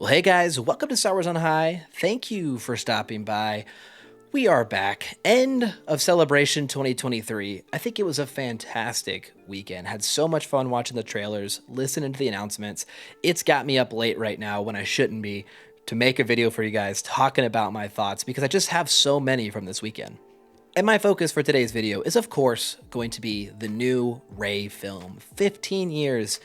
Well, hey guys, welcome to Star Wars on High. Thank you for stopping by. We are back. End of Celebration 2023. I think it was a fantastic weekend. Had so much fun watching the trailers, listening to the announcements. It's got me up late right now when I shouldn't be to make a video for you guys talking about my thoughts because I just have so many from this weekend. And my focus for today's video is, of course, going to be the new Rey film. 15 years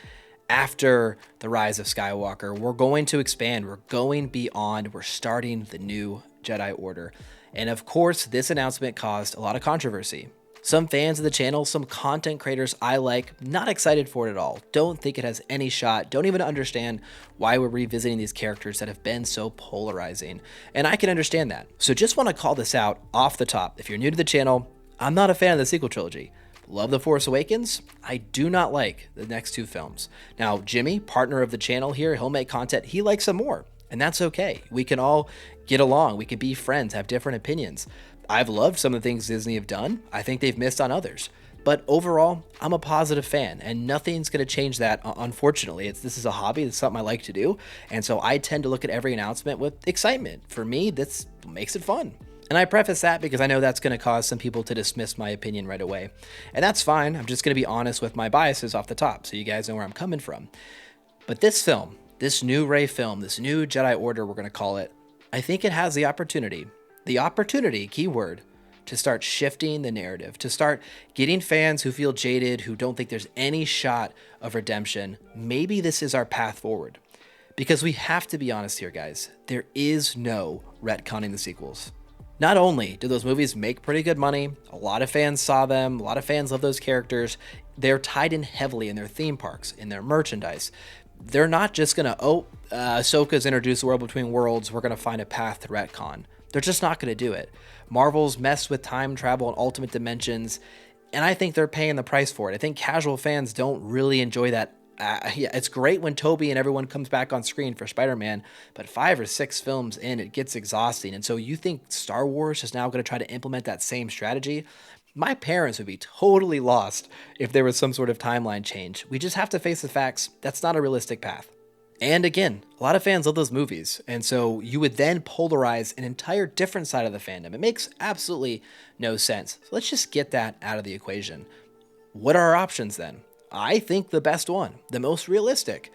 after the rise of Skywalker, we're going to expand, we're going beyond, we're starting the new Jedi Order. And of course, this announcement caused a lot of controversy. Some fans of the channel, some content creators I like, not excited for it at all. Don't think it has any shot, don't even understand why we're revisiting these characters that have been so polarizing. And I can understand that. So just want to call this out off the top. If you're new to the channel, I'm not a fan of the sequel trilogy. Love The Force Awakens. I do not like the next two films. Now, Jimmy, partner of the channel here, he'll make content. He likes them more, and that's okay. We can all get along. We can be friends, have different opinions. I've loved some of the things Disney have done. I think they've missed on others. But overall, I'm a positive fan, and nothing's going to change that, unfortunately. This is a hobby. It's something I like to do, and so I tend to look at every announcement with excitement. For me, this makes it fun. And I preface that because I know that's going to cause some people to dismiss my opinion right away. And that's fine. I'm just going to be honest with my biases off the top so you guys know where I'm coming from. But this film, this new Rey film, this new Jedi Order, we're going to call it, I think it has the opportunity, keyword, to start shifting the narrative, to start getting fans who feel jaded, who don't think there's any shot of redemption. Maybe this is our path forward. Because we have to be honest here, guys. There is no retconning the sequels. Not only do those movies make pretty good money, a lot of fans saw them, a lot of fans love those characters, they're tied in heavily in their theme parks, in their merchandise. They're not just gonna, Ahsoka's introduced the world between worlds, we're gonna find a path to retcon. They're just not gonna do it. Marvel's messed with time travel and ultimate dimensions, and I think they're paying the price for it. I think casual fans don't really enjoy that. Yeah, it's great when Toby and everyone comes back on screen for Spider-Man, but 5 or 6 films in, it gets exhausting. And so you think Star Wars is now going to try to implement that same strategy? My parents would be totally lost if there was some sort of timeline change. We just have to face the facts. That's not a realistic path. And again, a lot of fans love those movies, and so you would then polarize an entire different side of the fandom. It makes absolutely no sense. So let's just get that out of the equation. What are our options then? I think the best one, the most realistic,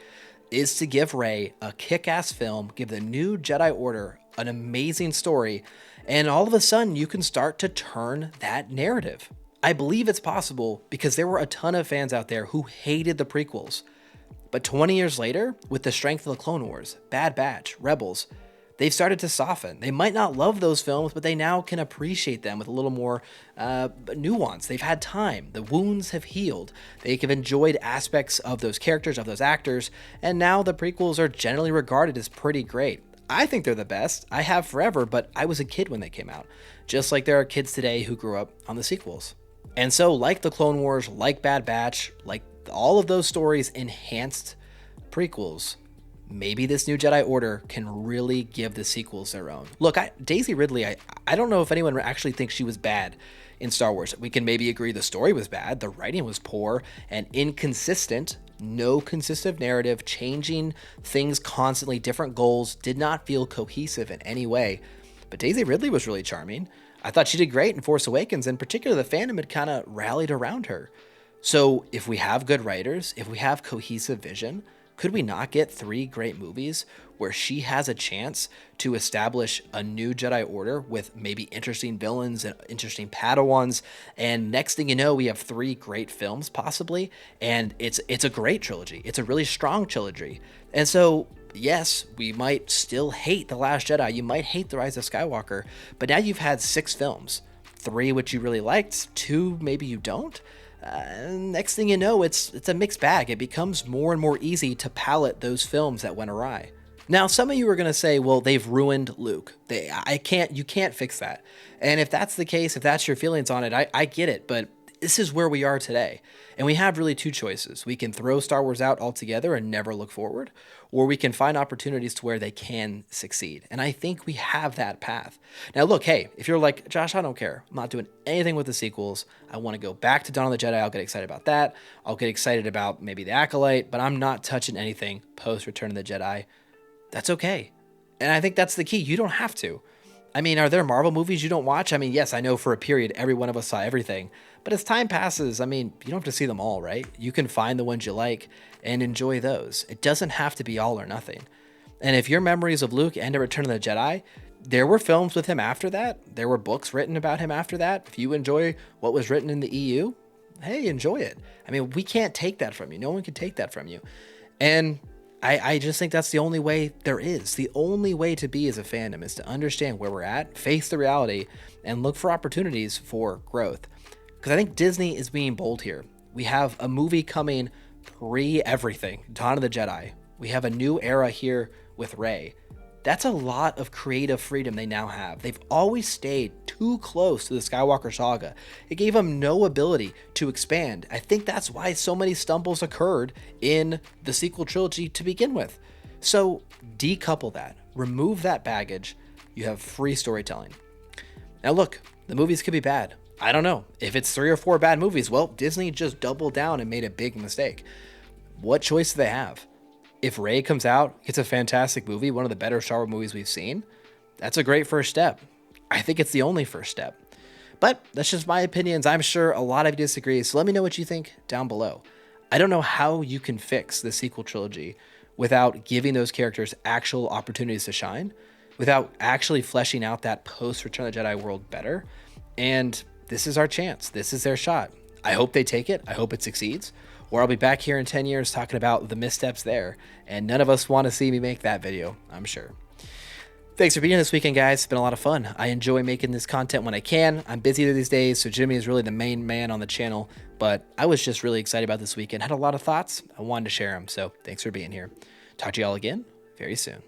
is to give Rey a kick-ass film, give the new Jedi Order an amazing story, and all of a sudden you can start to turn that narrative. I believe it's possible because there were a ton of fans out there who hated the prequels. But 20 years later, with the strength of the Clone Wars, Bad Batch, Rebels, they've started to soften. They might not love those films, but they now can appreciate them with a little more nuance. They've had time. The wounds have healed. They have enjoyed aspects of those characters, of those actors, and now the prequels are generally regarded as pretty great. I think they're the best. I have forever, but I was a kid when they came out, just like there are kids today who grew up on the sequels. And so, like the Clone Wars, like Bad Batch, like all of those stories enhanced prequels, maybe this new Jedi Order can really give the sequels their own. Look, Daisy Ridley, I don't know if anyone actually thinks she was bad in Star Wars. We can maybe agree the story was bad, the writing was poor and inconsistent, no consistent narrative, changing things constantly, different goals, did not feel cohesive in any way. But Daisy Ridley was really charming. I thought she did great in Force Awakens, in particular the fandom had kind of rallied around her. So if we have good writers, if we have cohesive vision, could we not get 3 great movies where she has a chance to establish a new Jedi Order with maybe interesting villains and interesting Padawans, and next thing you know, we have 3 great films possibly, and it's a great trilogy. It's a really strong trilogy. And so, yes, we might still hate The Last Jedi, you might hate The Rise of Skywalker, but now you've had 6 films, 3 which you really liked, 2 maybe you don't. Next thing you know, it's a mixed bag. It becomes more and more easy to palate those films that went awry. Now, some of you are going to say, well, they've ruined Luke. You can't fix that. And if that's the case, if that's your feelings on it, I get it, but this is where we are today. And we have really 2 choices. We can throw Star Wars out altogether and never look forward, or we can find opportunities to where they can succeed. And I think we have that path. Now, look, hey, if you're like, Josh, I don't care. I'm not doing anything with the sequels. I want to go back to Dawn of the Jedi. I'll get excited about that. I'll get excited about maybe The Acolyte, but I'm not touching anything post Return of the Jedi. That's okay. And I think that's the key. You don't have to. I mean, are there Marvel movies you don't watch? I mean, yes, I know for a period every one of us saw everything. But as time passes, I mean, you don't have to see them all, right? You can find the ones you like and enjoy those. It doesn't have to be all or nothing. And if your memories of Luke end at Return of the Jedi, there were films with him after that. There were books written about him after that. If you enjoy what was written in the EU, hey, enjoy it. I mean, we can't take that from you. No one can take that from you. And I just think that's the only way there is. The only way to be as a fandom is to understand where we're at, face the reality, and look for opportunities for growth. Because I think Disney is being bold here. We have a movie coming pre-everything, Dawn of the Jedi. We have a new era here with Rey. That's a lot of creative freedom they now have. They've always stayed too close to the Skywalker saga. It gave them no ability to expand. I think that's why so many stumbles occurred in the sequel trilogy to begin with. So decouple that, remove that baggage. You have free storytelling. Now look, the movies could be bad. I don't know. If it's 3 or 4 bad movies, well, Disney just doubled down and made a big mistake. What choice do they have? If Rey comes out, it's a fantastic movie, one of the better Star Wars movies we've seen, that's a great first step. I think it's the only first step. But that's just my opinions. I'm sure a lot of you disagree, so let me know what you think down below. I don't know how you can fix the sequel trilogy without giving those characters actual opportunities to shine, without actually fleshing out that post-Return of the Jedi world better. And this is our chance. This is their shot. I hope they take it. I hope it succeeds. Or I'll be back here in 10 years talking about the missteps there. And none of us want to see me make that video, I'm sure. Thanks for being here this weekend, guys. It's been a lot of fun. I enjoy making this content when I can. I'm busy these days, so Jimmy is really the main man on the channel. But I was just really excited about this weekend. Had a lot of thoughts. I wanted to share them. So thanks for being here. Talk to you all again very soon.